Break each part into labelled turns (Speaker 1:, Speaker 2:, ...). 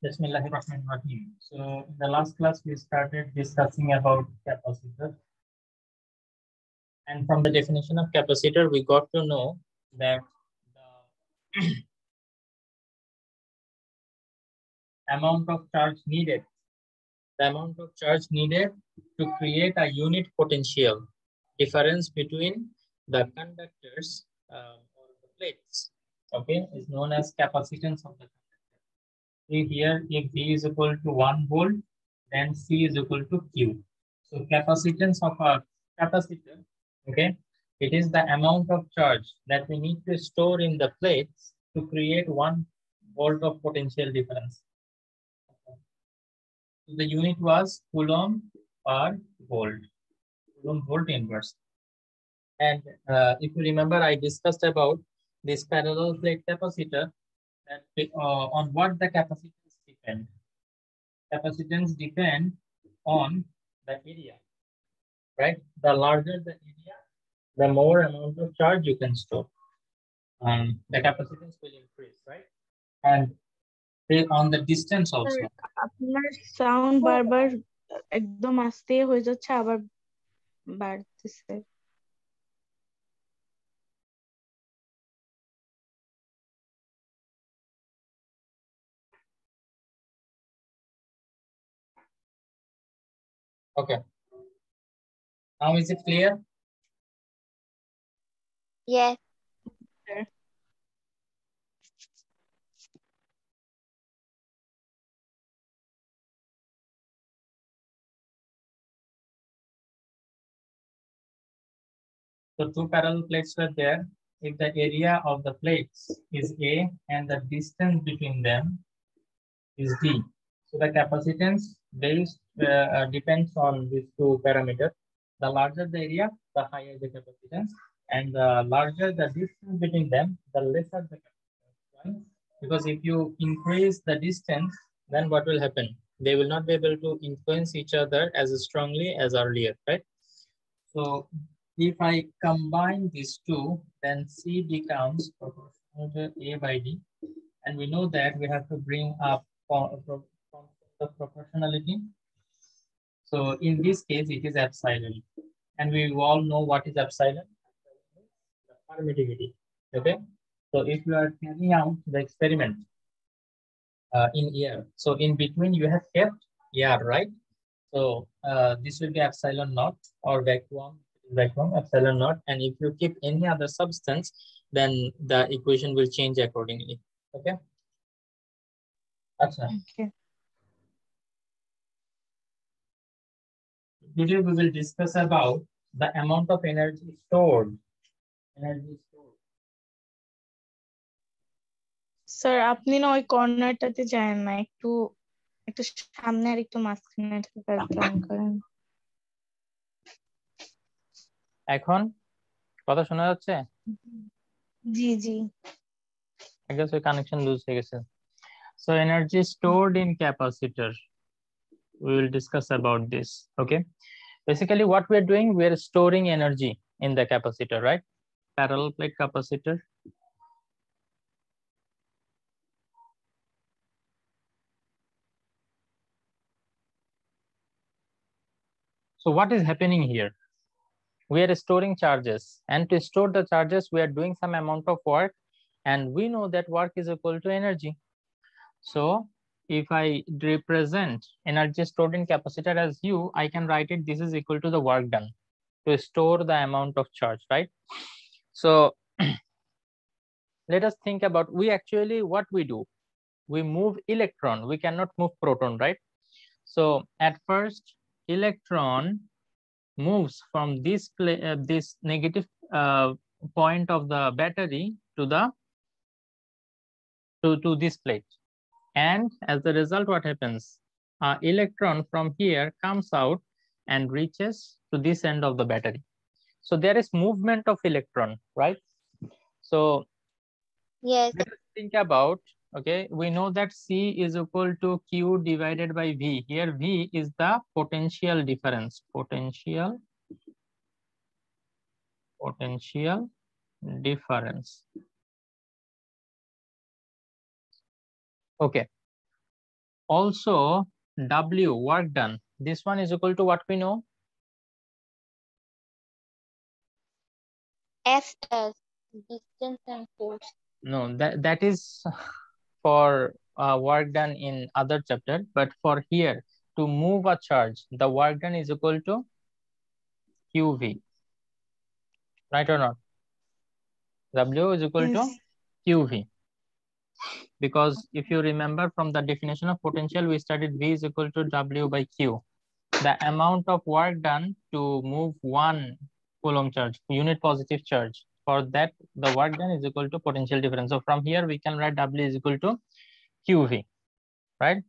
Speaker 1: Bismillahirrahmanirrahim. So in the last class, we started discussing about capacitor. And from the definition of capacitor, we got to know that the amount of charge needed, to create a unit potential difference between the conductors or the plates, okay, is known as capacitance of the conductor. See here, if V is equal to 1 volt, then C is equal to Q. So capacitance of a capacitor, okay, it is the amount of charge that we need to store in the plates to create 1 volt of potential difference. So the unit was coulomb per volt, coulomb volt inverse. And if you remember, I discussed about this parallel plate capacitor, that on what the capacitance depend. Capacitance depend on the area, right? The larger the area, the more amount of charge you can store. The capacitance will increase, right? And on the distance also.
Speaker 2: আপনার sound বারবার একদম আস্তে হয়ে যাচ্ছে আবার বাড়তেছে।
Speaker 1: Okay. Now is it clear?
Speaker 3: Yes.
Speaker 1: So two parallel plates were there. If the area of the plates is A and the distance between them is D, so the capacitance based depends on these two parameters. The larger the area, the higher the capacitance, and the larger the distance between them, the lesser the capacitance. Right? Because if you increase the distance, then what will happen? They will not be able to influence each other as strongly as earlier, right? So if I combine these two, then C becomes proportional to A by D. And we know that we have to bring up the proportionality. So in this case, it is epsilon. And we all know what is epsilon. The permittivity. Okay. So if you are carrying out the experiment in air, so in between you have kept air, right? So this will be epsilon naught or vacuum epsilon naught, and if you keep any other substance, then the equation will change accordingly. Okay. Okay. Today we will discuss about the amount of energy stored.
Speaker 2: Sir আপনি না ওই কর্নারটাতে যান না, একটু একটু সামনে আর একটু মাঝখানে করেন।
Speaker 1: এখন কথা শোনা যাচ্ছে?
Speaker 2: জি জি।
Speaker 1: I guess the connection lose হয়ে গেছে। So energy stored in capacitor. We will discuss about this. Okay. Basically, what we are doing, we are storing energy in the capacitor, right? Parallel plate capacitor. So what is happening here? We are storing charges, and to store the charges, we are doing some amount of work, and we know that work is equal to energy. So if I represent energy stored in capacitor as U, I can write it, this is equal to the work done to store the amount of charge, right? So let us think about, we actually, what we do, we move electron, we cannot move proton, right? So at first, electron moves from this negative point of the battery to this plate, and as a result, what happens? Electron from here comes out and reaches to this end of the battery. So there is movement of electron, right? So
Speaker 3: yes,
Speaker 1: let us think about, okay, we know that C is equal to Q divided by V. Here V is the potential difference, potential difference. Okay. Also, W, work done. This one is equal to what we know?
Speaker 3: S as distance and force.
Speaker 1: No, that is for work done in other chapter, but for here, to move a charge, the work done is equal to QV. Right or not? W is equal to
Speaker 2: Yes.
Speaker 1: QV. Because if you remember from the definition of potential, we studied V is equal to W by Q. The amount of work done to move 1 coulomb charge, unit positive charge. For that, the work done is equal to potential difference. So from here, we can write W is equal to QV, right?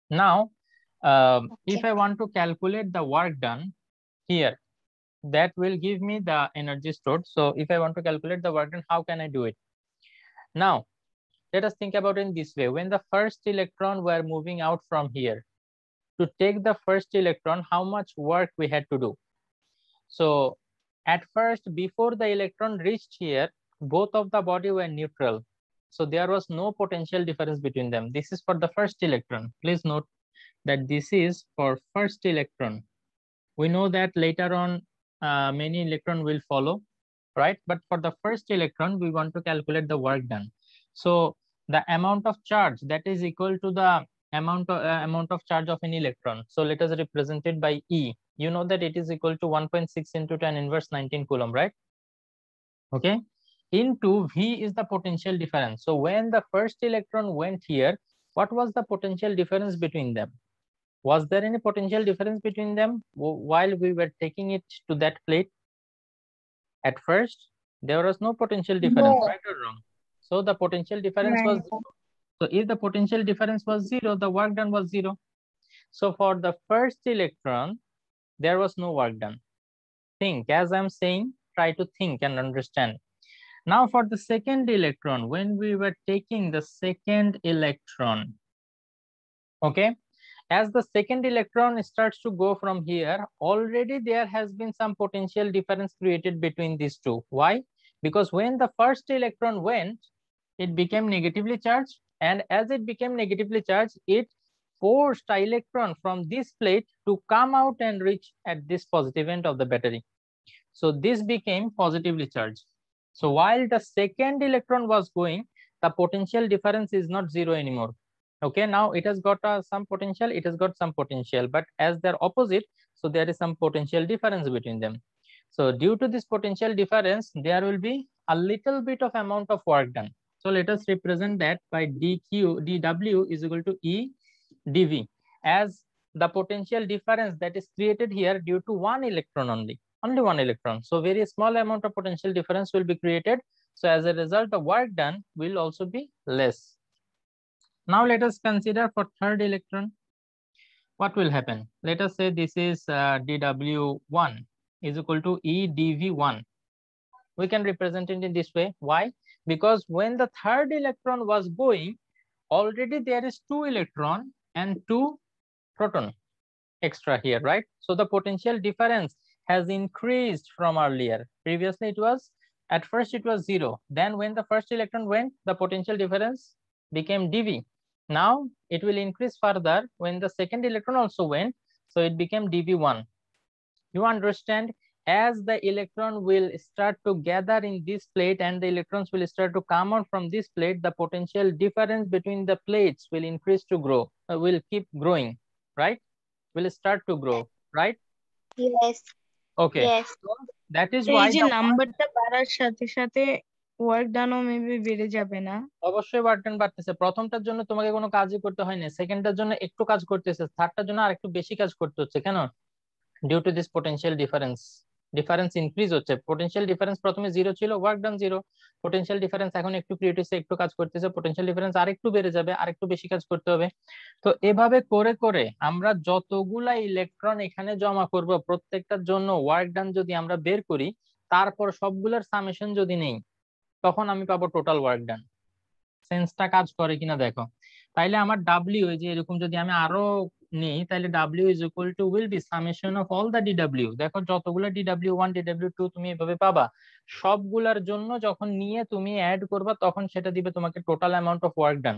Speaker 1: Now, if I want to calculate the work done here, that will give me the energy stored. So if I want to calculate the work done, how can I do it? Now, let us think about it in this way. When the first electron were moving out from here, to take the first electron, how much work we had to do? So at first, before the electron reached here, both of the body were neutral. So there was no potential difference between them. This is for the first electron. Please note that this is for first electron. We know that later on, many electrons will follow, right? But for the first electron, we want to calculate the work done. So the amount of charge that is equal to the amount of charge of an electron. So let us represent it by E. You know that it is equal to 1.6 into 10 inverse 19 coulomb, right? Okay. Into V is the potential difference. So when the first electron went here, what was the potential difference between them? Was there any potential difference between them while we were taking it to that plate? At first, there was no potential difference,
Speaker 2: No.
Speaker 1: right or wrong? So the potential difference was
Speaker 2: Right.
Speaker 1: 0. So if the potential difference was 0, the work done was 0. So for the first electron, there was no work done. Think, as I'm saying, try to think and understand. Now for the second electron, when we were taking the second electron, okay, as the second electron starts to go from here, already there has been some potential difference created between these two. Why? Because when the first electron went, it became negatively charged, and as it became negatively charged, it forced the electron from this plate to come out and reach at this positive end of the battery. So this became positively charged. So while the second electron was going, the potential difference is not 0 anymore. Okay, now it has got some potential, it has got some potential, but as they're opposite, so there is some potential difference between them. So due to this potential difference, there will be a little bit of amount of work done. So let us represent that by dW is equal to E dV, as the potential difference that is created here due to one electron only one electron. So very small amount of potential difference will be created. So as a result, the work done will also be less. Now let us consider for third electron, what will happen? Let us say this is dW1 is equal to E dV1. We can represent it in this way. Why? Because when the third electron was going, already there is 2 electron and 2 proton extra here, right? So the potential difference has increased from earlier. Previously it was, at first it was 0. Then when the first electron went, the potential difference became dV. Now it will increase further when the second electron also went, so it became dV1. You understand, as the electron will start to gather in this plate and the electrons will start to come out from this plate, the potential difference between the plates will increase to grow, will keep growing, right? Will start to grow, right?
Speaker 3: Yes.
Speaker 1: Okay.
Speaker 3: Yes.
Speaker 1: So that is
Speaker 2: এই
Speaker 1: why
Speaker 2: যে
Speaker 1: the
Speaker 2: নাম্বারটা বাড়ার সাথে সাথে work ডানও maybe বেড়ে যাবে না?
Speaker 1: অবশ্যই ওয়ার্ক ডান বাড়তেছে। প্রথমটার জন্য তোমাকে কোনো কাজই করতে হয়নি, সেকেন্ডটার জন্য একটু কাজ করতেছে, থার্ডটার জন্য আরেকটু বেশি কাজ করতে হচ্ছে। কেন? Due to this potential difference increase হচ্ছে। পোটেনশিয়াল ডিফারেন্স প্রথমে 0 ছিল, ওয়ার্ক ডান 0। পোটেনশিয়াল ডিফারেন্স এখন একটু ক্রিয়েট হচ্ছে, একটু কাজ করতেছে, পোটেনশিয়াল ডিফারেন্স আরেকটু বেড়ে যাবে, আরেকটু বেশি কাজ করতে হবে। তো এভাবে করে করে আমরা যতগুলা ইলেকট্রন এখানে জমা করব, প্রত্যেকটার জন্য ওয়ার্ক ডান যদি আমরা বের করি, তারপর সবগুলোর সামেশন যদি নেই, তখন আমি পাবো টোটাল ওয়ার্ক ডান। সেন্সটা কাজ করে কিনা দেখো। তাইলে আমার ডাব্লিউ, এই যে এরকম যদি আমি আরো নেই, তাহলে W is equal to will be summation of all the DW. দেখো যতগুলো ডিডব্লিউ1 ডিডব্লিউ2 তুমি এভাবে পাবা, সবগুলার জন্য যখন নিয়ে তুমি অ্যাড করবা, তখন সেটা দিবে তোমাকে total amount of work done.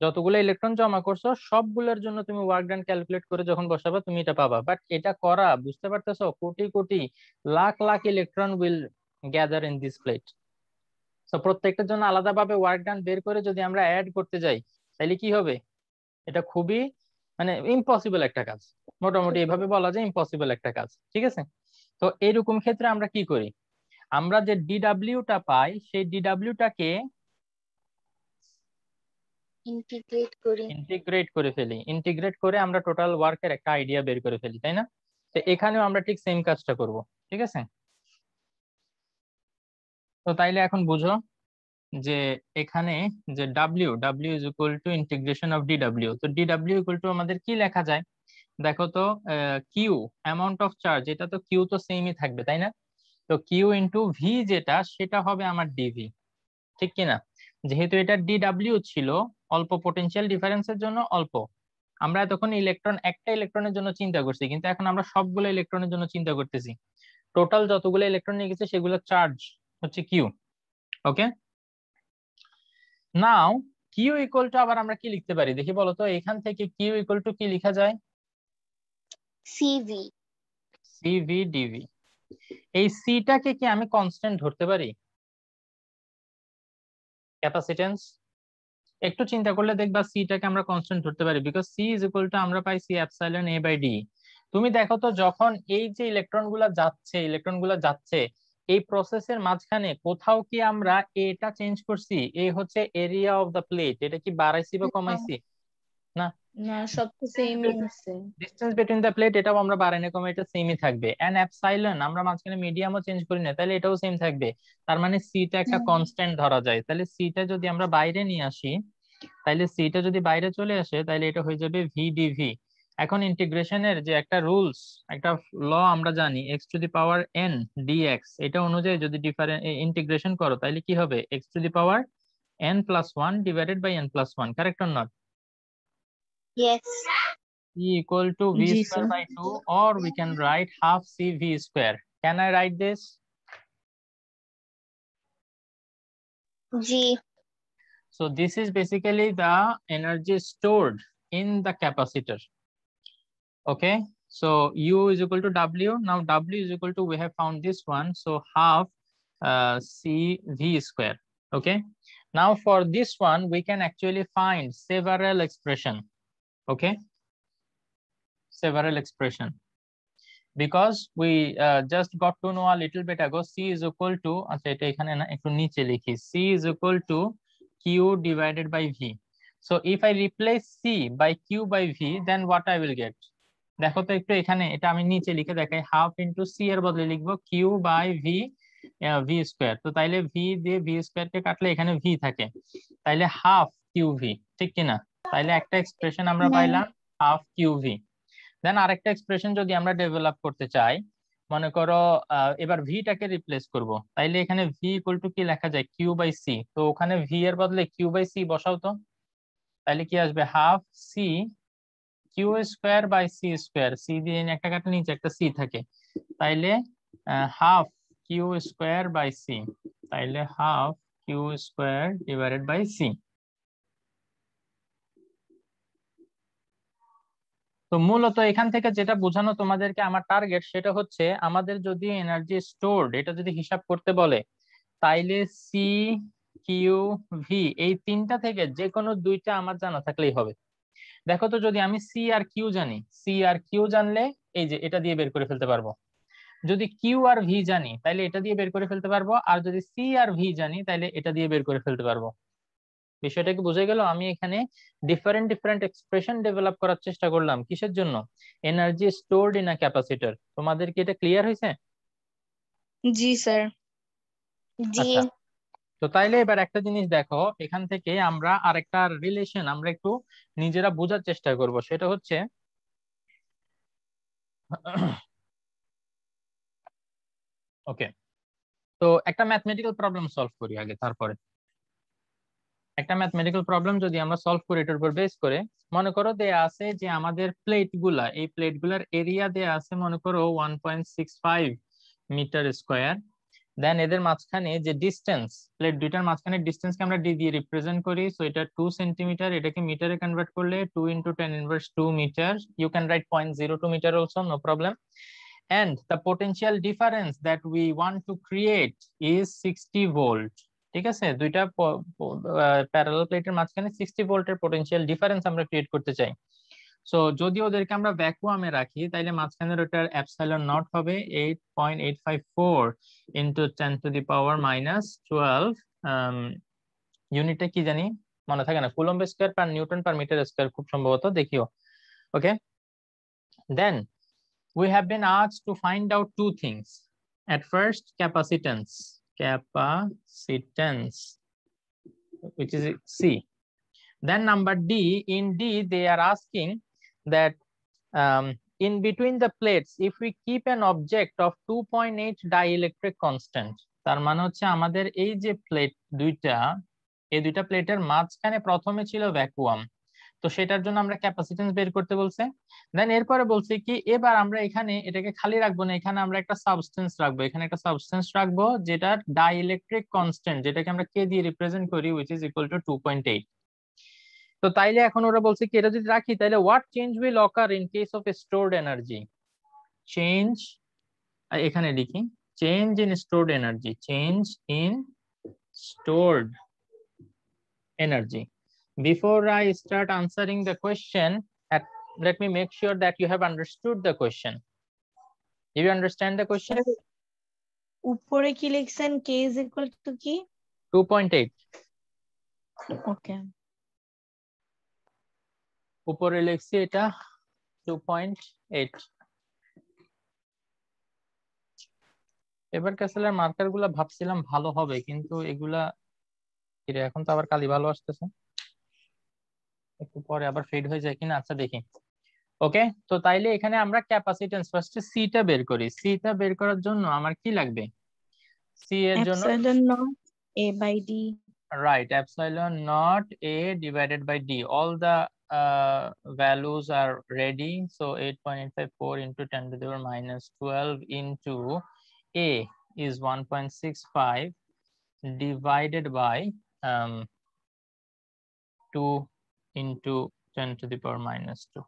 Speaker 1: যতগুলো ইলেকট্রন জমা করছো সবগুলোর জন্য তুমি ওয়ার্ক ডান ক্যালকুলেট করে যখন বসাবা তুমি এটা পাবা। বাট এটা করা, বুঝতে পারতেছো, crore crore lakh lakh electron will gather in this plate. তো প্রত্যেকটার জন্য আলাদাভাবে ওয়ার্ক ডান বের করে যদি আমরা অ্যাড করতে যাই তাহলে কি হবে? এটা খুবই মানে ইম্পসিবল একটা কাজ, মোটামুটি এইভাবে বলা যায় ইম্পসিবল একটা কাজ, ঠিক আছে? তো এইরকম ক্ষেত্রে আমরা কি করি, আমরা যে ডিডাব্লিউটা পাই সেই ডিডাব্লিউটাকে ইন্টিগ্রেট করে ফেলি, ইন্টিগ্রেট করে আমরা টোটাল ওয়ার্কের একটা আইডিয়া বের করে ফেলি, তাই না? তো এখানেও আমরা ঠিক সেম কাজটা করব, ঠিক আছে? তো তাইলে এখন বুঝো যে এখানে যে W is equal two integration of DW. তো ডিডাব্লিউ ইকুয়াল টু আমাদের কি লেখা যায় দেখো তো, কিউ অ্যামাউন্ট অফ চার্জ, এটা তো কিউ তো সেমই থাকবে তাই না? তো কিউ ইন্টু ভি যেটা সেটা হবে আমার ডিভি, ঠিক কিনা? যেহেতু এটা ডিডাব্লিউ ছিল, অল্প পোটেনশিয়াল ডিফারেন্সের জন্য অল্প, আমরা তখন ইলেকট্রন একটা ইলেকট্রনের জন্য চিন্তা করছি, কিন্তু এখন আমরা সবগুলো ইলেকট্রনের জন্য চিন্তা করতেছি। টোটাল যতগুলো ইলেকট্রন নিয়ে গেছে সেগুলো চার্জ হচ্ছে Q. Okay, now Q equal to আবার আমরা কি লিখতে পারি দেখি বলো তো, এখান থেকে কিউ ইকুয়াল টু কি লেখা যায়? CV DV. এই সিটাকে কি আমি কনস্ট্যান্ট ধরতে পারি? ক্যাপাসিটেন্স একটু চিন্তা করলে দেখবা সিটাকে আমরা কনস্ট্যান্ট ধরতে পারি, because C is equal to আমরা পাই C epsilon A by D. তুমি দেখো তো যখন এই যে ইলেকট্রন গুলা যাচ্ছে এই প্রসেসের মাঝখানে কোথাও কি আমরা এটা চেঞ্জ করছি? এ হচ্ছে এরিয়া অফ দ্য প্লেট, এটা কি বাড়াইছি বা কমাইছি? না,
Speaker 2: না, সব তো সেমই আছে।
Speaker 1: ডিসটেন্স বিটুইন দ্য প্লেট এটাও আমরা বাড়াই না কমাই, এটা সেমই থাকবে। এন্ড এপসাইলন আমরা মাঝখানে মিডিয়ামও চেঞ্জ করি না, তাহলে এটাও সেম থাকবে। তার মানে সিটা একটা কনস্ট্যান্ট ধরা যায়। তাহলে সিটা যদি আমরা বাইরে নিয়ে আসি, তাইলে সিটা যদি বাইরে চলে আসে তাহলে এটা হয়ে যাবে ভি ডিভি। এখন ইন্টিগ্রেশনের যে একটা রুলস, একটা ল আমরা জানি, X to the power N DX, এটা অনুযায়ী যদি ইন্টিগ্রেশন করো তাহলে কি হবে? X to the power N plus one divided by N plus one, correct or not?
Speaker 3: Yes.
Speaker 1: E equal to v
Speaker 2: G
Speaker 1: square
Speaker 2: sir.
Speaker 1: by 2, or we can write half c v square. Can I write this?
Speaker 3: G.
Speaker 1: So this is basically the energy stored in the capacitor. Okay, so U is equal to W. Now W is equal to, we have found this one, so half C V square. Okay, now for this one we can actually find several expression. Okay, several expression, because we just got to know a little bit ago, C is equal to, আচ্ছা এটা এখানে না, একটু নিচে লিখি, C is equal to Q divided by V. So if I replace C by Q by V, then what I will get? দেখো তো একটু এখানে, এটা আমি নিচে লিখে দেখাই, হাফ ইন্টু সি এর বদলে লিখবো Q by V, V square. তো তাইলে ভি দিয়ে ভি স্কোয়ার কে কাটলে এখানে ভি থাকে, তাইলে হাফ কিউ ভি, ঠিক কিনা? তাইলে একটা এক্সপ্রেশন আমরা পাইলাম হাফ কিউ ভি। দেন আরেকটা এক্সপ্রেশন যদি আমরা ডেভেলপ করতে চাই, মনে করো এবার ভিটাকে রিপ্লেস করব, তাইলে এখানে ভি ইকুয়াল টু কি লেখা যায়? Q by C. তো ওখানে ভি এর বদলে কিউ বাই সি বসাও তো, তাইলে কি আসবে? Half C Q square by C square, C দিয়ে একটা কাটা নিচে একটা সি থাকে, তাইলে half Q square by C, তাইলে half Q square divided by C. তো মূলত এখান থেকে যেটা বোঝানো তোমাদেরকে আমার টার্গেট, সেটা হচ্ছে আমাদের যদি এনার্জি স্টোরড এটা যদি হিসাব করতে বলে, তাইলে সি কিউ ভি এই তিনটা থেকে যে কোনো দুইটা আমার জানা থাকলেই হবে। দেখো তো যদি আমি সি আর কিউ জানি, সি আর কিউ জানলে এই যে এটা দিয়ে বের করে ফেলতে পারবো। যদি কিউ আর ভি জানি তাহলে এটা দিয়ে বের করে ফেলতে পারবো, আর যদি সি আর ভি জানি তাহলে এটা দিয়ে বের করে ফেলতে পারবো। বিষয়টা কি বুঝে গেল? আমি এখানে ডিফারেন্ট ডিফারেন্ট এক্সপ্রেশন ডেভেলপ করার চেষ্টা করলাম, কিসের জন্য? Energy stored in a capacitor. তোমাদের কি এটা ক্লিয়ার হয়েছে?
Speaker 2: জি স্যার।
Speaker 3: G.
Speaker 1: আচ্ছা, তো তাইলে এবার একটা জিনিস দেখো, এখান থেকে আমরা আরেকটা রিলেশন আমরা একটু নিজেরা বোঝার চেষ্টা করব, সেটা হচ্ছে ওকে, তো একটা ম্যাথমেটিক্যাল প্রবলেম সলভ করি আগে, তারপরে একটা ম্যাথমেটিক্যাল প্রবলেম যদি আমরা সলভ করি এটার উপর বেস করে, মনে করো দেয়া আছে যে আমাদের প্লেট গুলা, এই প্লেট গুলার এরিয়া দেয়া আছে মনে করো 1.65 মিটার স্কোয়ার, দেন এদের মাঝখানে যে ডিস্টেন্স, প্লেট দুইটার মাঝখানে ডিস্টেন্সকে আমরা ডি দিয়ে রিপ্রেজেন্ট করি। সো এটা 2 সেন্টিমিটার, এটাকে মিটারে কনভার্ট করলে 2 × 10⁻² metre. You can write 0.02 metre also, no problem. And the potential difference that we want to create is 60 volt. ঠিক আছে, দুইটা প্যারালাল প্লেটের মাঝখানে 60 ভোল্টের পোটেনশিয়াল ডিফারেন্স আমরা ক্রিয়েট করতে চাই। সো যদি ওদেরকে আমরা ভ্যাকুয়ামে রাখি তাইলে মাঝখানের ওটার এপসাইলন নট হবে 8.854 × 10⁻⁻12। ইউনিটটা কি জানি মনে থাকে না, coulomb square per newton per metre square খুব সম্ভবত, দেখিও। ওকে, দেন we have been asked to find out two things. At first, capacitance, which is C. Then number D, in D, they are asking that in between the plates, if we keep an object of 2.8 dielectric constant, তার মানে হচ্ছে আমাদের এই যে plate দুইটা, এই দুইটা প্লেটের মাঝখানে প্রথমে ছিল ভ্যাকুয়াম, তো সেটার জন্য আমরা ক্যাপাসিটেন্স বের করতে বলছে। দেন এরপরে বলছে কি এবার আমরা এখানে এটাকে খালি রাখবো না, এখানে আমরা একটা সাবস্টেন্স রাখবো, এখানে একটা সাবস্টেন্স রাখবো যেটার ডাইইলেকট্রিক কনস্ট্যান্ট, যেটাকে আমরা কে দিয়ে রিপ্রেজেন্ট করি, which is equal to 2.8। তো তাইলে এখন ওরা বলছে কি এটা যদি রাখি তাহলে what change will occur in case of stored energy? Change, এখানে লিখি change in stored energy, change in stored energy. Before I start answering the question, let me make sure that you have understood the question. Do you understand the question?
Speaker 2: উপরে কি লিখছেন, k is equal to কি?
Speaker 1: 2.8.
Speaker 2: ওকে,
Speaker 1: উপরে লিখছি এটা 2.8। এবার ক্যাসেলের marker গুলা ভাবছিলাম ভালো হবে, কিন্তু এগুলা এখন তো আবার কালি ভালো আসতেছে, একটু পরে আবার ফেড হয়ে যায় কিনা, আচ্ছা দেখি। ওকে, তো তাইলে এখানে আমরা ক্যাপাসিটেন্স ফার্স্টে সিটা বের করি। সিটা বের করার জন্য আমার কি লাগবে? সি এর জন্য
Speaker 2: epsilon naught a by d,
Speaker 1: right, epsilon naught a divided by d. All the values are ready, so 8.854 × 10⁻⁻12 into a is 1.65 divided by 2 × 10⁻².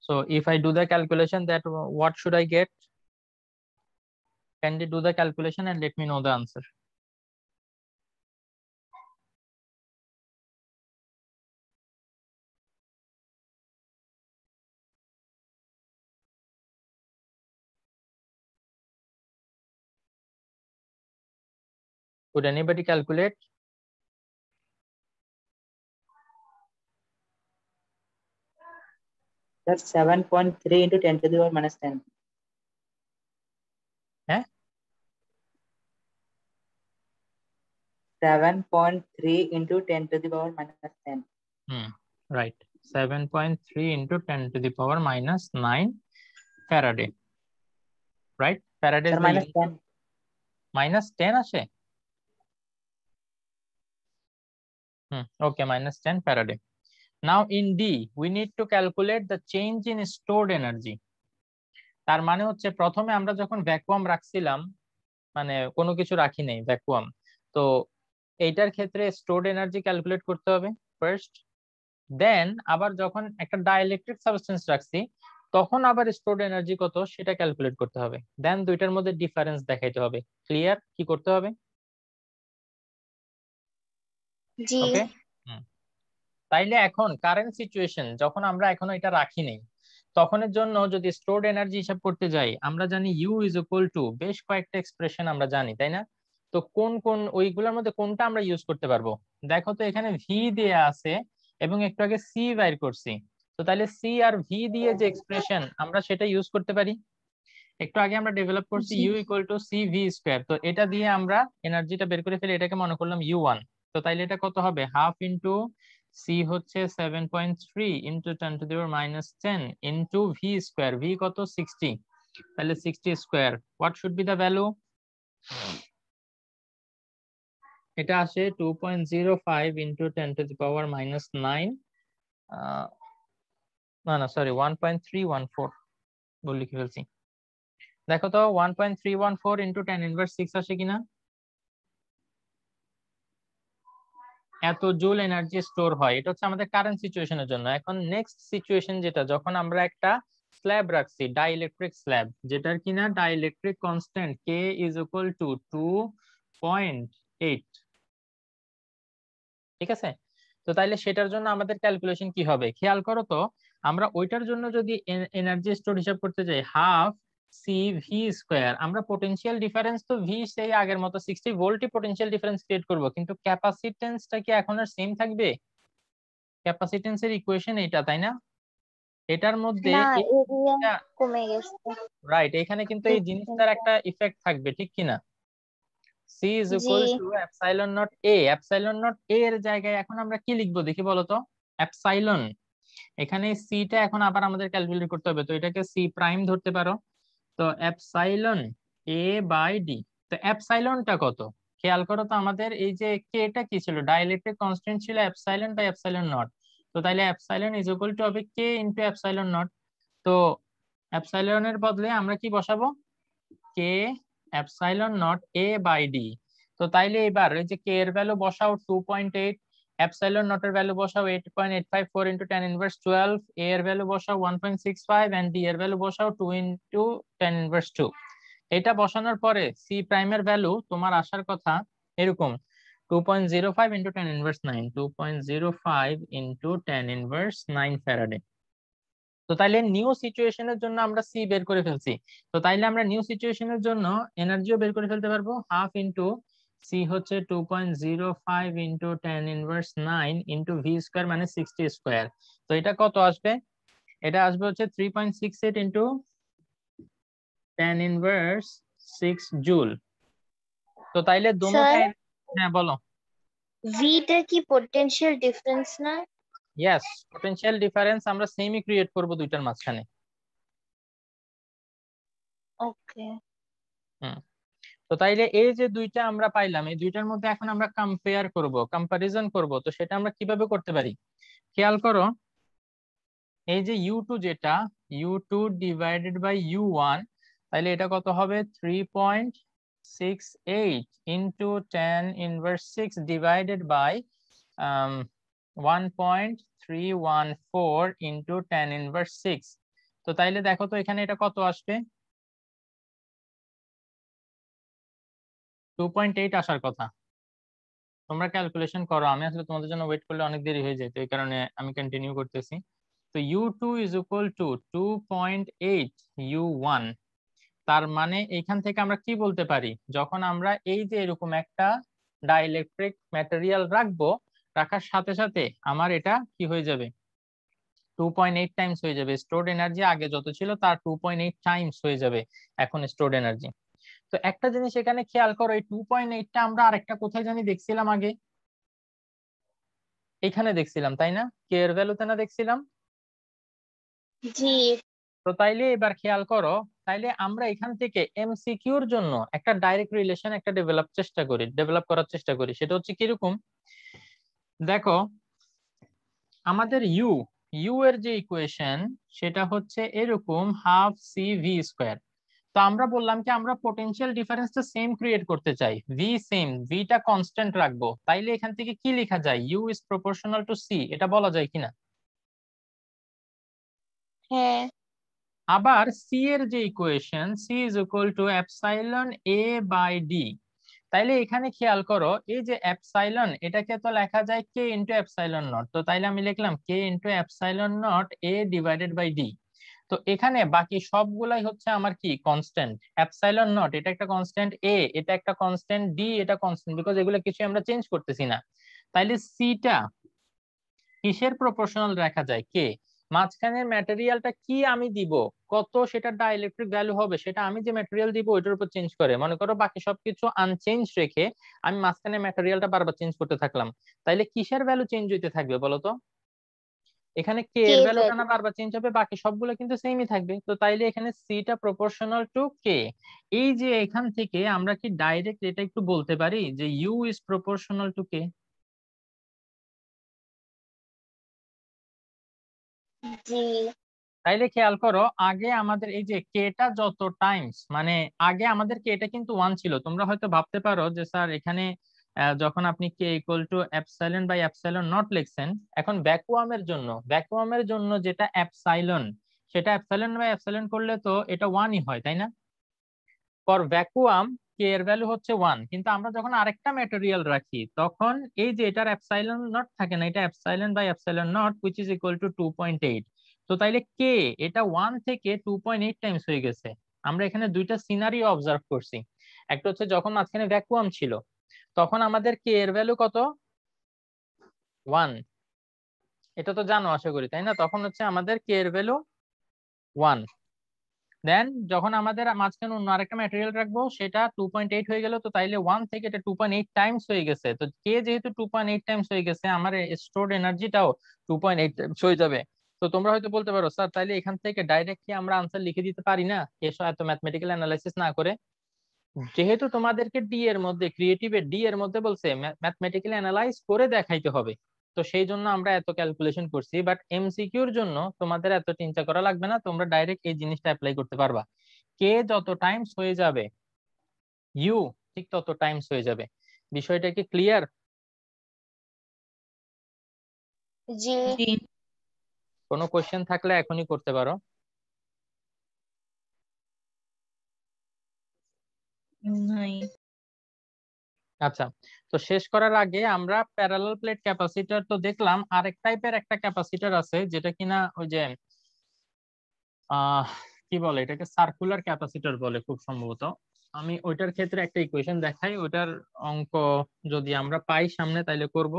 Speaker 1: So if I do the calculation, that what should I get? Can they do the calculation and let me know the answer? Could anybody calculate?
Speaker 4: That's 7.3 × 10⁻⁻10.
Speaker 1: Eh?
Speaker 4: 7.3 × 10⁻⁻10.
Speaker 1: Right. 7.3 × 10⁻⁻9 Faraday. Right? Faraday
Speaker 4: Sir,
Speaker 1: is the
Speaker 4: -10.
Speaker 1: -10 আসে? Okay, -10 Faraday. Now in D, we need to calculate the change in stored energy. তার মানে হচ্ছে প্রথমে আমরা যখন vacuum রাখছিলাম, মানে কোনো কিছু রাখি নাই, ভ্যাকুয়াম, তো এইটার ক্ষেত্রে স্টোরড এনার্জি ক্যালকুলেট করতে হবে ফার্স্ট। দেন আবার যখন একটা ডাইইলেকট্রিক সাবস্টেন্স রাখছি তখন আবার স্টোরড এনার্জি কত সেটা ক্যালকুলেট করতে হবে। দেন দুইটার মধ্যে ডিফারেন্স দেখাইতে হবে। ক্লিয়ার? কি করতে হবে?
Speaker 3: জি।
Speaker 1: ওকে, তাইলে এখন কারেন্ট সিচুয়েশন যখন আমরা এখনো এটা রাখি নাই, তখনের জন্য যদি স্টোরড এনার্জি হিসাব করতে যাই, আমরা জানি ইউ ইজ ইকুয়াল টু বেশ কয়েকটা এক্সপ্রেশন আমরা জানি, তাই না? তো কোন কোন ওইগুলোর মধ্যে কোনটা আমরা ইউজ করতে পারবো? দেখো তো এখানে ভি দেয়া আছে এবং একটু আগে সি বাইর করছি, তো তাহলে সি আর ভি দিয়ে যে এক্সপ্রেশন আমরা সেটা ইউজ করতে পারি। একটু আগে আমরা ডেভেলপ করছি U equal to C V square, তো এটা দিয়ে আমরা এনার্জিটা বের করে ফেলে এটাকে মনে করলাম ইউ1। তো তাইলে এটা কত হবে? হাফ ইন্টু সি হচ্ছে 7.3 × 10⁻10 ইন্টু ভি স্কোয়ার, ভি কত 60, তাহলে 60 square. What should be the value? এটা আসে 2.05 × 10⁻⁹, না সরি 1.314 বলে লিখে ফেলছি। দেখো তো 1.314 ইন্টু 10 ইনভার্স 6 আসে কিনা? এত জুল এনার্জি স্টোর হয়। এটা হচ্ছে আমাদের কারেন্ট সিচুয়েশনের জন্য। এখন নেক্সট সিচুয়েশন যেটা, যখন আমরা একটা স্ল্যাব রাখছি, ডাইইলেকট্রিক স্ল্যাব, যেটার কিনা dielectric constant K is equal to 2.8, ঠিক আছে? তো তাইলে সেটার জন্য আমাদের ক্যালকুলেশন কি হবে খেয়াল করো তো। আমরা ওইটার জন্য যদি এনার্জি স্টোর হিসাব করতে যাই, হাফ সি ভি স্কোয়ার, আমরা পোটেনশিয়াল ডিফারেন্স তো ভি সেই আগের মতো 60 ভোল্টই পোটেনশিয়াল ডিফারেন্স ক্রিয়েট করব, কিন্তু ক্যাপাসিটেন্সটা কি এখন আর সেম থাকবে? ক্যাপাসিটেন্সের ইকুয়েশন এটা, তাই না? এটার মধ্যে
Speaker 3: না, এরিয়া কমে গেছে।
Speaker 1: রাইট, এখানে কিন্তু এই জিনিসটার একটা ইফেক্ট থাকবে, ঠিক কিনা? C is
Speaker 3: G
Speaker 1: equal to epsilon not A. Epsilon not A এর জায়গায় এখন আমরা কি লিখবো দেখি বলো তো? এপসাইলন। এখানে সিটা এখন আবার আমাদের ক্যালকুলেট করতে হবে, তো এটাকে সি প্রাইম ধরতে পারো। তো এপসাইলন এ বাই ডি। তো এপসাইলনটা কত খেয়াল করো তো। আমাদের এই যে কে এটা কি ছিল, ডাইইলেকট্রিক কনস্ট্যান্ট ছিল এপসাইলন বাই এপসাইলন নট। তো তাইলে এপসাইলন ইজ ইকুয়াল টু হবে কে ইনটু এপসাইলন নট। তো এপসাইলনের বদলে আমরা কি বসাবো? K epsilon not A by D. তো তাইলে এবার এই যে কে এর ভ্যালু বসাও 2.8, এপসাইলন নট এর ভ্যালু বসাও 8.854 ইনটু 10 ইনভার্স 12, এ এর ভ্যালু বসাও 1.65 এন্ড ডি এর ভ্যালু বসাও 2 ইনটু 10 ইনভার্স 2। এটা বসানোর পরে সি প্রাইমের ভ্যালু তোমার আসার কথা এরকম 2.05 into 10 inverse 9, 2.05 into 10 inverse 9 Faraday. তো তাইলে নিউ সিচুয়েশনের জন্য আমরা সি বের করে ফেলছি। তো তাইলে আমরা নিউ সিচুয়েশনের জন্য এনার্জিও বের করে ফেলতে পারবো। হাফ ইনটু সি হচ্ছে 2.05 into 10 inverse 9 into V square মানে 60 স্কয়ার। তো এটা কত আসবে? এটা আসবে হচ্ছে 3.68 ইনটু 10 ইনভার্স 6 জুল। তো তাইলে
Speaker 3: স্যার,
Speaker 1: দোনোটাই, হ্যাঁ বলো।
Speaker 3: ভিটা কি পোটেনশিয়াল ডিফারেন্স না?
Speaker 1: ইয়েস, পোটেনশিয়াল ডিফারেন্স আমরা সেমই ক্রিয়েট করব দুইটার মাঝখানে।
Speaker 3: ওকে।
Speaker 1: হুম। তো তাইলে এই যে দুইটা আমরা পাইলাম, এই দুইটার মধ্যে এখন আমরা কম্পেয়ার করব, কম্পারিজন করব। তো সেটা আমরা কিভাবে করতে পারি খেয়াল করো। এই যে ইউ টু, যেটা U two divided by U one, তাইলে এটা কত হবে? 3.68 into 10 inverse 6 divided by 1.314 into 10 inverse 6। তো তাইলে দেখো তো এখানে এটা কত আসবে? 2.8 আসার কথা। তোমরা ক্যালকুলেশন করো, আমি আসলে তোমাদের জন্য ওয়েট করলে অনেক দেরি হয়ে যায়, তো এই কারণে আমি কন্টিনিউ করতেছি। তো u2 is equal to 2.8 u1। তার মানে এখান থেকে আমরা কি বলতে পারি, যখন আমরা এই যে এরকম একটা ডাইইলেকট্রিক ম্যাটেরিয়াল রাখবো, রাখার সাথে সাথে আমার এটা কি হয়ে যাবে? 2.8 টাইমস হয়ে যাবে। স্টোরড এনার্জি আগে যত ছিল তার 2.8 টাইমস হয়ে যাবে এখন স্টোরড এনার্জি। তো একটা জিনিস এখানে খেয়াল করো, এই 2.8টা আমরা আরেকটা কোথায় জানি দেখছিলাম আগে, এখানে দেখছিলাম তাই না? কে এর ভ্যালুতে না দেখছিলাম?
Speaker 3: জি
Speaker 1: তো তাইলে এবার খেয়াল করো, তাইলে আমরা এখান থেকে এমসিকিউর জন্য একটা ডাইরেক্ট রিলেশন একটা ডেভেলপ করার চেষ্টা করি। সেটা হচ্ছে কিরকম দেখো, আমাদের ইউ এর যে ইকুয়েশন সেটা হচ্ছে এরকম হাফ সি ভি স্কোয়ার। তো আমরা বললাম কি আমরা পোটেনশিয়াল ডিফারেন্সটা সেম ক্রিয়েট করতে চাই, ভি সেম, ভিটা কনস্ট্যান্ট রাখবো। তাইলে এখান থেকে কি লেখা যায়? U is proportional to C, এটা বলা যায় কিনা?
Speaker 3: হ্যাঁ
Speaker 1: আবার সি এর যে equation C is equal to epsilon A by D. তাইলে এখানে খেয়াল করো, এই যে এপসাইলন এটাকে তো লেখা যায় কে ইন্টু এপসাইলন নট। তো তাইলে আমি লিখলাম K into epsilon not A divided by D. তো এখানে বাকি সবগুলাই হচ্ছে আমার কি কনস্ট্যান্ট। এপসাইলন নট এটা একটা কনস্ট্যান্ট, এ এটা একটা কনস্ট্যান্ট, ডি এটা কনস্ট্যান্ট, বিকজ এগুলো কিছু আমরা চেঞ্জ করতেছি না। তাইলে সিটা কিসের প্রপোর্শনাল রাখা যায়? কে। মাঝখানের ম্যাটেরিয়ালটা কি আমি দিব, কত সেটা ডাইইলেকট্রিক ভ্যালু হবে, সেটা আমি যে ম্যাটেরিয়াল দিব ওইটার উপর চেঞ্জ করে। মনে করো বাকি সবকিছু আনচেঞ্জ রেখে আমি মাঝখানে ম্যাটেরিয়ালটা বারবার চেঞ্জ করতে থাকলাম, তাইলে কিসের ভ্যালু চেঞ্জ হইতে থাকবে বলো তো? এখানে কে
Speaker 3: কে
Speaker 1: এর ভ্যালুটা
Speaker 3: ভ্যালু।
Speaker 1: না বারবার চেঞ্জ হবে, বাকি সবগুলো কিন্তু সেমই থাকবে। তো তাইলে এখানে সিটা প্রপোর্শনাল টু কে। এই যে এখান থেকে আমরা কি ডাইরেক্ট এটা একটু বলতে পারি যে ইউ ইজ প্রপোর্শনাল টু কে?
Speaker 3: জি
Speaker 1: তাইলে খেয়াল করো আগে আমাদের এই যে কেটা যত টাইমস, মানে আগে আমাদের কেটা কিন্তু 1 ছিল। তোমরা হয়তো ভাবতে পারো যে স্যার এখানে যখন আপনি K equal to epsilon by epsilon not লিখছেন, এখন ভ্যাকুয়ামের জন্য যেটা এপসাইলন, সেটা এপসাইলন বাই এপসাইলন করলে তো এটা 1ই হয়, তাই না? ফর ভ্যাকুয়াম কে এর ভ্যালু হচ্ছে 1, কিন্তু আমরা যখন আরেকটা ম্যাটেরিয়াল রাখি তখন এই যে এটার এপসাইলন নট থাকে না, এটা epsilon by epsilon naught which is equal to 2.8। তো তাইলে কে এটা 1 থেকে 2.8 টাইমস হয়ে গেছে। আমরা এখানে দুইটা সিনারিও অবজার্ভ করছি। একটা হচ্ছে যখন মাঝখানে ভ্যাকুয়াম ছিল তখন আমাদের কে এর ভ্যালু কত, 1, এটা তো জানো আশা করি, তাই না? তখন হচ্ছে আমাদের কে এর ভ্যালু 1। দেন যখন আমাদের মাঝখানে অন্য আরেকটা ম্যাটেরিয়াল রাখবো সেটা 2.8 হয়ে গেল, তো তাইলে 1 থেকে এটা 2.8 টাইমস হয়ে গেছে। তো কে যেহেতু 2.8 টাইমস হয়ে গেছে, আমার স্টোরড এনার্জিটাও 2.8 টাইমস হয়ে যাবে। তো তোমরা হয়তো বলতে পারো স্যার তাইলে এখান থেকে ডাইরেক্টলি আমরা আনসার লিখে দিতে পারি না এসব এত ম্যাথমেটিক্যাল অ্যানালাইসিস না করে? যেহেতু তোমাদেরকে ডি এর মধ্যে, ক্রিয়েটিভের ডি এর মধ্যে বলছে ম্যাথমেটিক্যালি অ্যানালাইজ করে দেখাইতে হবে, তো সেই জন্য আমরা এত ক্যালকুলেশন করছি। বাট এমসিকিউর জন্য তোমাদের এত চিন্তা করা লাগবে না, তোমরা ডাইরেক্ট এই জিনিসটা অ্যাপ্লাই করতে পারবা। কে যত টাইমস হয়ে যাবে ইউ ঠিক তত টাইমস হয়ে যাবে। বিষয়টা কি ক্লিয়ার?
Speaker 3: জি
Speaker 2: জি
Speaker 1: কোনো কোশ্চেন থাকলে এখনই করতে পারো।
Speaker 2: নাই।
Speaker 1: আচ্ছা, তো শেষ করার আগে আমরা প্যারালাল প্লেট ক্যাপাসিটর তো দেখলাম, আরেক টাইপের একটা ক্যাপাসিটর আছে যেটা কিনা ওই যে কি বলে এটাকে, সার্কুলার ক্যাপাসিটর বলে খুব সম্ভবত। আমি ওইটার ক্ষেত্রে একটা ইকুয়েশন দেখাই, ওইটার অঙ্ক যদি আমরা পাই সামনে তাইলে করব।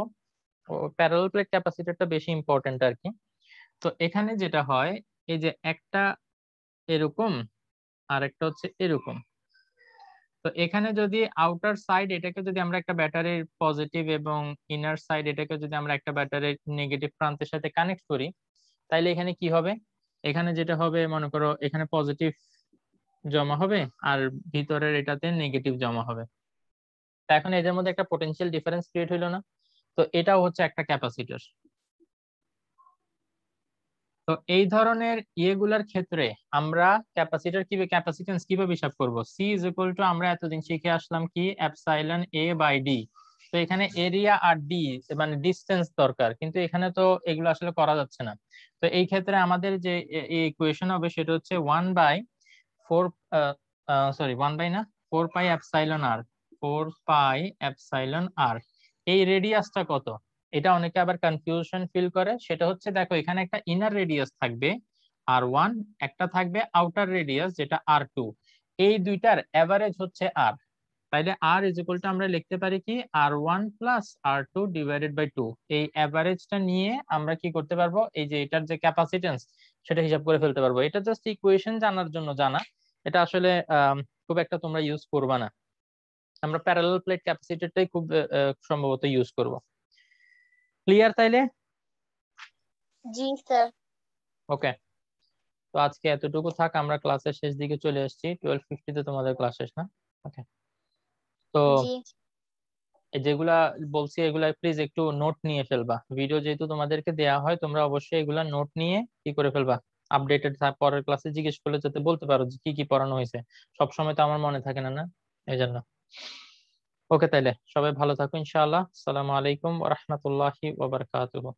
Speaker 1: ও প্যারালাল প্লেট ক্যাপাসিটরটা বেশি ইম্পর্টেন্ট আর কি। তো এখানে যেটা হয় এই যে একটা এরকম আর একটা হচ্ছে এরকম। তো এখানে যদি আউটার সাইড এটাকে যদি আমরা একটা ব্যাটারির পজিটিভ এবং ইনার সাইড এটাকে যদি আমরা একটা ব্যাটারির নেগেটিভ প্রান্তের সাথে কানেক্ট করি, তাইলে এখানে কি হবে, এখানে যেটা হবে মনে করো এখানে পজিটিভ জমা হবে আর ভিতরের এটাতে নেগেটিভ জমা হবে। তা এখন এদের মধ্যে একটা পোটেনশিয়াল ডিফারেন্স ক্রিয়েট হইলো না? তো এটাও হচ্ছে একটা ক্যাপাসিটর। তো এই ধরনের ইয়েগুলার ক্ষেত্রে আমরা ক্যাপাসিটেন্স কিভাবে হিসাব করব? সি ইজ ইকুয়াল টু, আমরা এতদিন শিখে আসলাম কি, এপসাইলন এ বাই ডি। তো এখানে এরিয়া আর ডি মানে ডিসটেন্স দরকার, কিন্তু এখানে তো এগুলো আসলে করা যাচ্ছে না। তো এই ক্ষেত্রে আমাদের যে ইকুয়েশন হবে সেটা হচ্ছে 4 পাই এপসাইলন আর, 4 পাই এপসাইলন আর। এই রেডিয়াসটা কত, এটা অনেকে আবার কনফিউশন ফিল করে। সেটা হচ্ছে দেখো এখানে একটা ইনার রেডিয়াস থাকবে R1, একটা থাকবে আউটার রেডিয়াস যেটা R2। এই দুইটার এভারেজ হচ্ছে R। তাইলে R ইজ ইকুয়াল টু আমরা লিখতে পারি কি, R1 plus R2 divided by 2। এই এভারেজটা নিয়ে আমরা কি করতে পারবো, এই যে এটার যে ক্যাপাসিটেন্স সেটা হিসাব করে ফেলতে পারবো। এটা জাস্ট ইকুয়েশন জানার জন্য জানা, এটা আসলে খুব একটা তোমরা ইউজ করবা না। আমরা প্যারালাল প্লেট ক্যাপাসিটরটাই খুব সম্ভবত ইউজ করব। ক্লিয়ার তাইলে?
Speaker 3: জি স্যার।
Speaker 1: ওকে, তো আজকে এতটুকু থাক, আমরা ক্লাসের শেষ দিকে চলে আসছি। 12:50 তে তোমাদের ক্লাস শেষ না? ওকে, তো
Speaker 3: জি
Speaker 1: যেগুলা বলছি এগুলা প্লিজ একটু নোট নিয়ে ফেলবা। ভিডিও যেহেতু তোমাদেরকে দেয়া হয় তোমরা অবশ্যই এগুলা নোট নিয়ে কি করে ফেলবা, আপডেটেড পরের ক্লাসে জিজ্ঞেস করলে যাতে বলতে পারো যে কি কি পড়ানো হয়েছে। সবসময় তো আমার মনে থাকে না, না এই জন্য। ওকে, তাইলে সবাই ভালো থাকো ইনশাআল্লাহ। আসসালামু আলাইকুম ওয়া রাহমাতুল্লাহি ওয়া বারাকাতুহু।